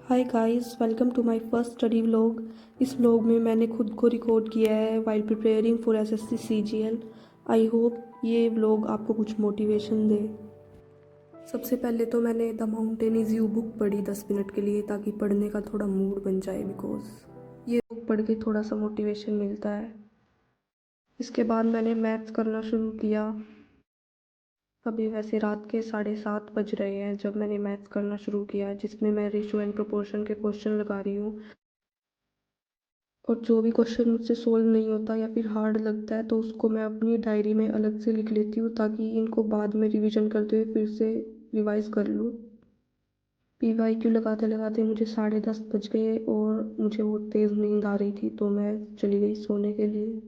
Hi guys, welcome to my first study vlog. इस vlog में मैंने खुद को रिकॉर्ड किया है while preparing for SSC CGL. I hope ये व्लॉग आपको कुछ मोटिवेशन दे। सबसे पहले तो मैंने the mountain is you book पढ़ी 10 मिनट के लिए, ताकि पढ़ने का थोड़ा मूड बन जाए, बिकॉज ये बुक पढ़ के थोड़ा सा मोटिवेशन मिलता है। इसके बाद मैंने मैथ्स करना शुरू किया। अभी वैसे रात के 7:30 बज रहे हैं जब मैंने मैथ्स करना शुरू किया, जिसमें मैं रेशियो एंड प्रोपोर्शन के क्वेश्चन लगा रही हूँ। और जो भी क्वेश्चन मुझसे सोल्व नहीं होता या फिर हार्ड लगता है तो उसको मैं अपनी डायरी में अलग से लिख लेती हूँ, ताकि इनको बाद में रिवीजन करते हुए फिर से रिवाइज कर लूँ। पीवाईक्यू लगाते लगाते मुझे 10:30 बज गए और मुझे बहुत तेज़ नींद आ रही थी, तो मैं चली गई सोने के लिए।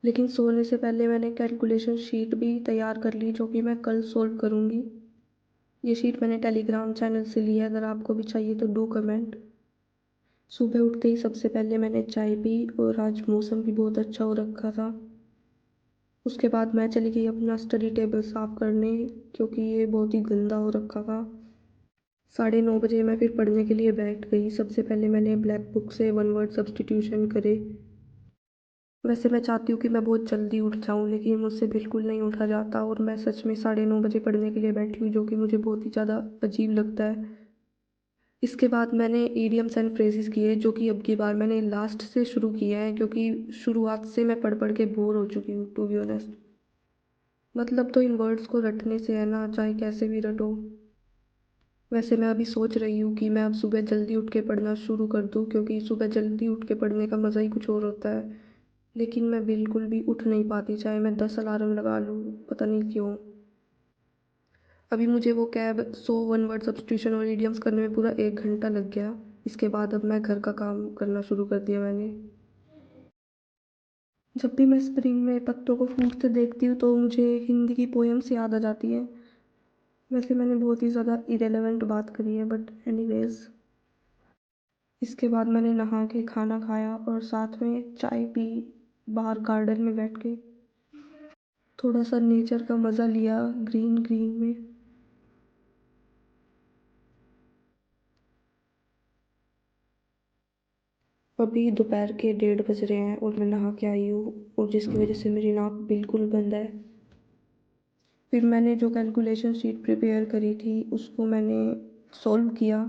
लेकिन सोने से पहले मैंने कैलकुलेशन शीट भी तैयार कर ली, जो कि मैं कल सोल्व करूँगी। ये शीट मैंने टेलीग्राम चैनल से ली है, अगर आपको भी चाहिए तो डू कमेंट। सुबह उठते ही सबसे पहले मैंने चाय पी और आज मौसम भी बहुत अच्छा हो रखा था। उसके बाद मैं चली गई अपना स्टडी टेबल साफ़ करने, क्योंकि ये बहुत ही गंदा हो रखा था। 9:30 बजे मैं फिर पढ़ने के लिए बैठ गई। सबसे पहले मैंने ब्लैक बुक से वन वर्ड सब्स्टिट्यूशन करे। वैसे मैं चाहती हूँ कि मैं बहुत जल्दी उठ जाऊँ, लेकिन मुझसे बिल्कुल नहीं उठा जाता और मैं सच में 9:30 बजे पढ़ने के लिए बैठी हूँ, जो कि मुझे बहुत ही ज़्यादा अजीब लगता है। इसके बाद मैंने इडियम्स एंड फ्रेजेस किए, जो कि अब की बार मैंने लास्ट से शुरू किया है, क्योंकि शुरुआत से मैं पढ़ पढ़ के बोर हो चुकी हूँ, टू बी ऑनेस्ट। मतलब तो इन वर्ड्स को रटने से है ना, चाहे कैसे भी रटो। वैसे मैं अभी सोच रही हूँ कि मैं अब सुबह जल्दी उठ के पढ़ना शुरू कर दूँ, क्योंकि सुबह जल्दी उठ के पढ़ने का मज़ा ही कुछ और होता है। लेकिन मैं बिल्कुल भी उठ नहीं पाती, चाहे मैं 10 अलार्म लगा लूँ, पता नहीं क्यों। अभी मुझे वो कैब 100 वन वर्ड सब्स्टिट्यूशन और इडियम्स करने में पूरा 1 घंटा लग गया। इसके बाद अब मैं घर का काम करना शुरू कर दिया मैंने। जब भी मैं स्प्रिंग में पत्तों को फूटते देखती हूँ तो मुझे हिंदी की पोएम्स याद आ जाती है। वैसे मैंने बहुत ही ज़्यादा इरेलेवेंट बात करी है, बट एनीवेज। इसके बाद मैंने नहा के खाना खाया और साथ में चाय पी, बाहर गार्डन में बैठ के थोड़ा सा नेचर का मज़ा लिया, ग्रीन ग्रीन में। अभी दोपहर के 1:30 बज रहे हैं और मैं नहा के आई हूँ, और जिसकी वजह से मेरी नाक बिल्कुल बंद है। फिर मैंने जो कैलकुलेशन शीट प्रिपेयर करी थी उसको मैंने सॉल्व किया।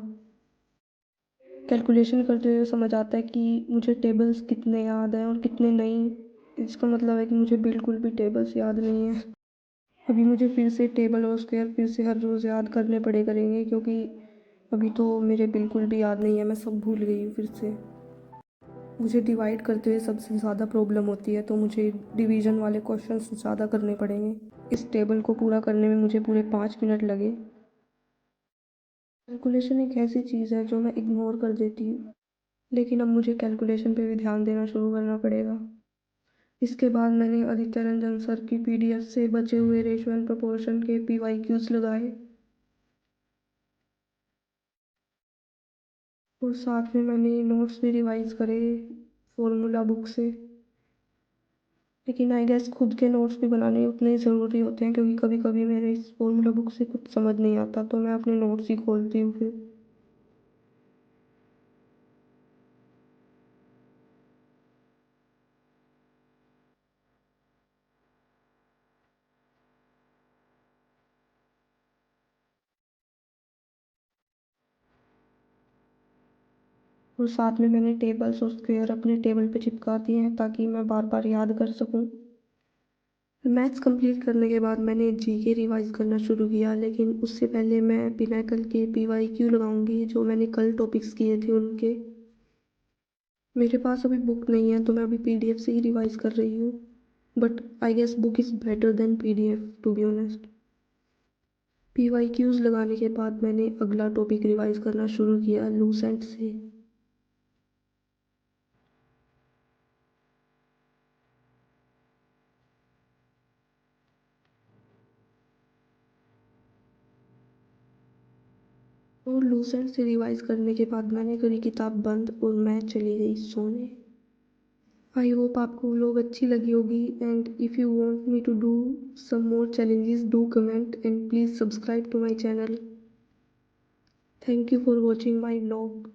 कैलकुलेशन करते हुए समझ आता है कि मुझे टेबल्स कितने याद हैं और कितने नहीं। इसका मतलब है कि मुझे बिल्कुल भी टेबल्स याद नहीं है। अभी मुझे फिर से टेबल और स्क्वायर फिर से हर रोज़ याद करने पड़े करेंगे, क्योंकि अभी तो मेरे बिल्कुल भी याद नहीं है, मैं सब भूल गई हूँ फिर से। मुझे डिवाइड करते हुए सबसे ज़्यादा प्रॉब्लम होती है, तो मुझे डिवीज़न वाले क्वेश्चंस ज़्यादा करने पड़ेंगे। इस टेबल को पूरा करने में मुझे पूरे 5 मिनट लगे। कैलकुलेशन एक ऐसी चीज़ है जो मैं इग्नोर कर देती हूँ, लेकिन अब मुझे कैलकुलेशन पे भी ध्यान देना शुरू करना पड़ेगा। इसके बाद मैंने आदित्य रंजन सर की पीडीएफ से बचे हुए रेशियो एंड प्रोपोर्शन के पीवाईक्यूज लगाए, और साथ में मैंने नोट्स भी रिवाइज करे फॉर्मूला बुक से। लेकिन आई गेस खुद के नोट्स भी बनाने उतने ज़रूरी होते हैं, क्योंकि कभी कभी मेरे इस फॉर्मूला बुक से कुछ समझ नहीं आता, तो मैं अपने नोट्स ही खोलती हूँ फिर। और साथ में मैंने टेबल्स और स्क्वायर अपने टेबल पे चिपका दिए हैं, ताकि मैं बार बार याद कर सकूँ। मैथ्स कंप्लीट करने के बाद मैंने जीके रिवाइज करना शुरू किया, लेकिन उससे पहले मैं पिनाकल के पीवाईक्यू लगाऊंगी, जो मैंने कल टॉपिक्स किए थे उनके। मेरे पास अभी बुक नहीं है, तो मैं अभी पीडीएफ से ही रिवाइज कर रही हूँ, but I guess book is better than PDF, to be honest. PYQs लगाने के बाद मैंने अगला टॉपिक रिवाइज करना शुरू किया, लूसेंट से। और लूसेंट से रिवाइज करने के बाद मैंने करी किताब बंद और मैं चली गई सोने। आई होप आपको व्लॉग अच्छी लगी होगी and if you want me to do some more challenges do comment and please subscribe to my channel. Thank you for watching my vlog.